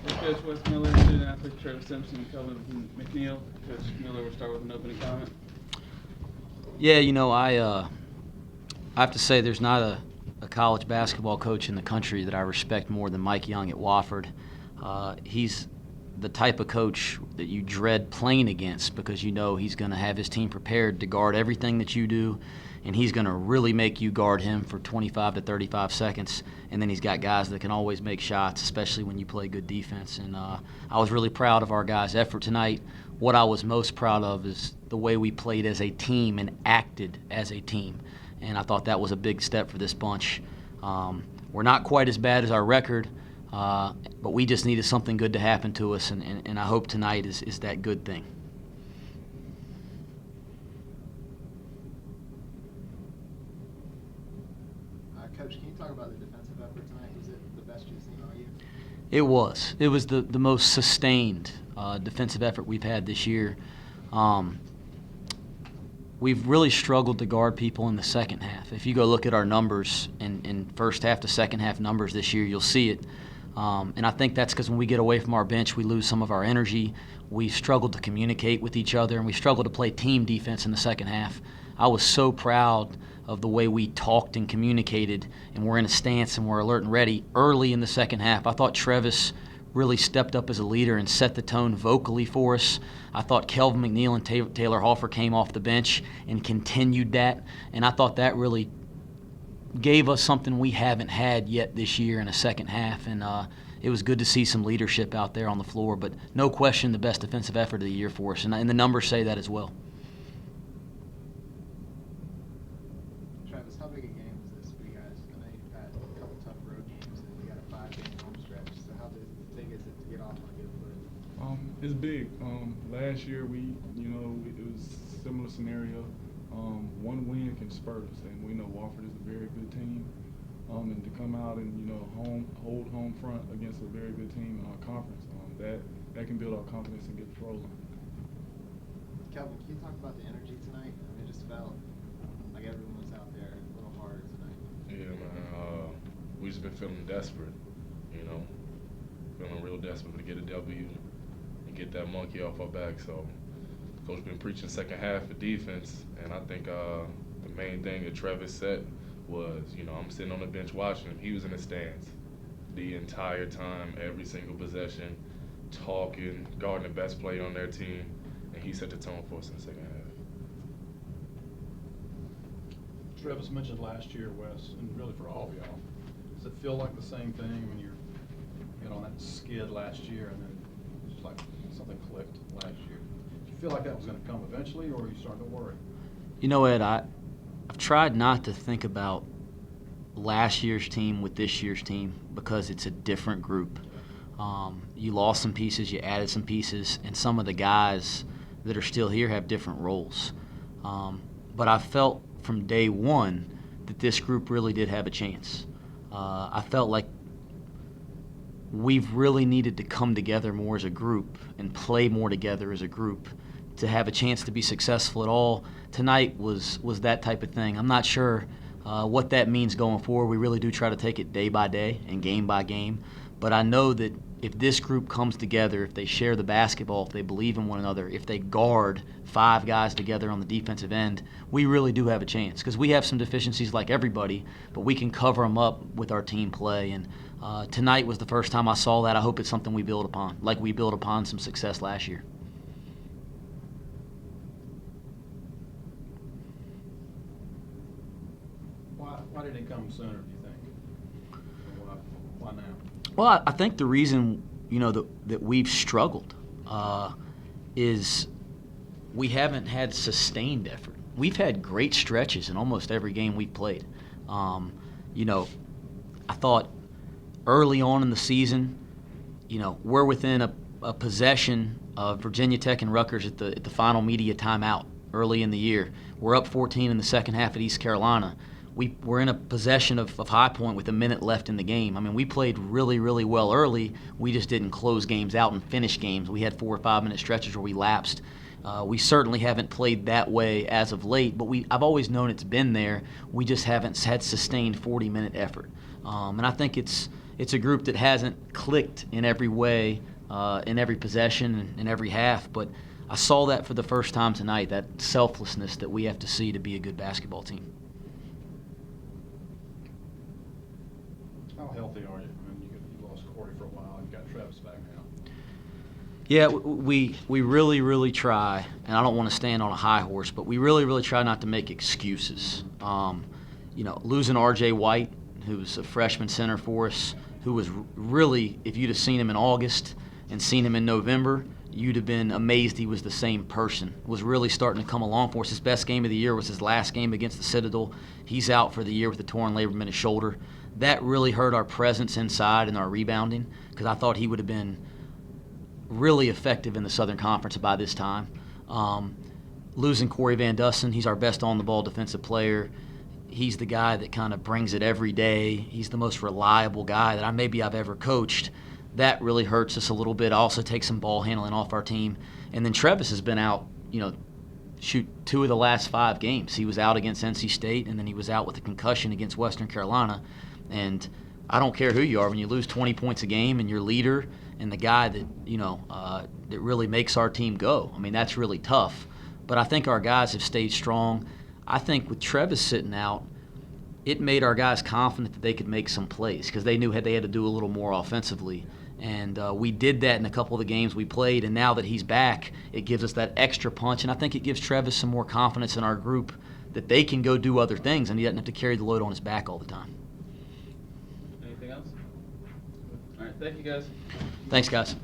Hey, Coach Wes Miller, student athlete Travis Simpson, and Kelvin McNeil. Coach Miller, we'll start with an opening comment. Yeah, I have to say there's not a college basketball coach in the country that I respect more than Mike Young at Wofford. He's the type of coach that you dread playing against because you know he's going to have his team prepared to guard everything that you do, and he's going to really make you guard him for 25 to 35 seconds. And then he's got guys that can always make shots, especially when you play good defense. And I was really proud of our guys' effort tonight. What I was most proud of is the way we played as a team and acted as a team. And I thought that was a big step for this bunch. We're not quite as bad as our record, but we just needed something good to happen to us, and I hope tonight is that good thing. Coach, can you talk about the defensive effort tonight? Was it the best you've seen all year? It was. It was the most sustained defensive effort we've had this year. We've really struggled to guard people in the second half. If you go look at our numbers in first half to second half numbers this year, you'll see it. And I think that's because when we get away from our bench, we lose some of our energy. We struggled to communicate with each other, and we struggled to play team defense in the second half. I was so proud of the way we talked and communicated, and we're in a stance and we're alert and ready early in the second half. I thought Travis really stepped up as a leader and set the tone vocally for us. I thought Kelvin McNeil and Taylor Hoffer came off the bench and continued that, and I thought that really gave us something we haven't had yet this year in a second half, and it was good to see some leadership out there on the floor, but no question the best defensive effort of the year for us, and the numbers say that as well. Travis, how big a game was this for you guys? I know you've had a couple tough road games and you got a 5-game home stretch, so how big is it to get off on a good foot? It's big. Last year it was a similar scenario. One win can spurt us, and we know Wofford is a very good team. And to come out and hold home front against a very good team in our conference, that can build our confidence and get us rolling. Kelvin, can you talk about the energy tonight? I mean, it just felt like everyone was out there a little harder tonight. Yeah, man. We just been feeling desperate, feeling real desperate to get a W and get that monkey off our back. So, Coach been preaching second half for defense, and I think the main thing that Travis said was, I'm sitting on the bench watching him. He was in the stands the entire time, every single possession, talking, guarding the best player on their team, and he set the tone for us in the second half. Travis mentioned last year, Wes, and really for all of y'all, does it feel like the same thing when you're on that skid last year and then it's just like something clicked last year? Did you feel like that was going to come eventually, or are you starting to worry? Ed, I've tried not to think about last year's team with this year's team because it's a different group. You lost some pieces, you added some pieces, and some of the guys that are still here have different roles. But I felt from day one that this group really did have a chance. I felt like we've really needed to come together more as a group and play more together as a group to have a chance to be successful at all. Tonight was that type of thing. I'm not sure what that means going forward. We really do try to take it day by day and game by game. But I know that if this group comes together, if they share the basketball, if they believe in one another, if they guard 5 guys together on the defensive end, we really do have a chance. Because we have some deficiencies like everybody, but we can cover them up with our team play. And tonight was the first time I saw that. I hope it's something we build upon, like we built upon some success last year. Why did it come sooner, do you think? Why now? Well, I think the reason that we've struggled is we haven't had sustained effort. We've had great stretches in almost every game we've played. I thought early on in the season, we're within a possession of Virginia Tech and Rutgers at the final media timeout early in the year. We're up 14 in the second half at East Carolina. We're in a possession of High Point with a minute left in the game. I mean, we played really, really well early. We just didn't close games out and finish games. We had 4 or 5 minute stretches where we lapsed. We certainly haven't played that way as of late, but I've always known it's been there. We just haven't had sustained 40-minute effort. And I think it's it's a group that hasn't clicked in every way, in every possession, and in every half. But I saw that for the first time tonight, that selflessness that we have to see to be a good basketball team. How healthy are you? I mean, you lost Corey for a while, and you got Travis back now. Yeah, we really try, and I don't want to stand on a high horse, but we really try not to make excuses. Losing R.J. White, who was a freshman center for us, who was really, if you'd have seen him in August and seen him in November, you'd have been amazed he was the same person. Was really starting to come along for us. His best game of the year was his last game against the Citadel. He's out for the year with a torn labrum in his shoulder. That really hurt our presence inside and our rebounding, because I thought he would have been really effective in the Southern Conference by this time. Losing Corey Van Dussen, he's our best on-the-ball defensive player. He's the guy that kind of brings it every day. He's the most reliable guy that I've ever coached. That really hurts us a little bit. I also take some ball handling off our team. And then Travis has been out, 2 of the last 5 games. He was out against NC State, and then he was out with a concussion against Western Carolina. And I don't care who you are, when you lose 20 points a game and your leader and the guy that, that really makes our team go, I mean, that's really tough. But I think our guys have stayed strong. I think with Travis sitting out, it made our guys confident that they could make some plays, because they knew they had to do a little more offensively. And we did that in a couple of the games we played, and now that he's back, it gives us that extra punch, and I think it gives Travis some more confidence in our group that they can go do other things, and he doesn't have to carry the load on his back all the time. Anything else? All right, thank you guys. Thanks, guys.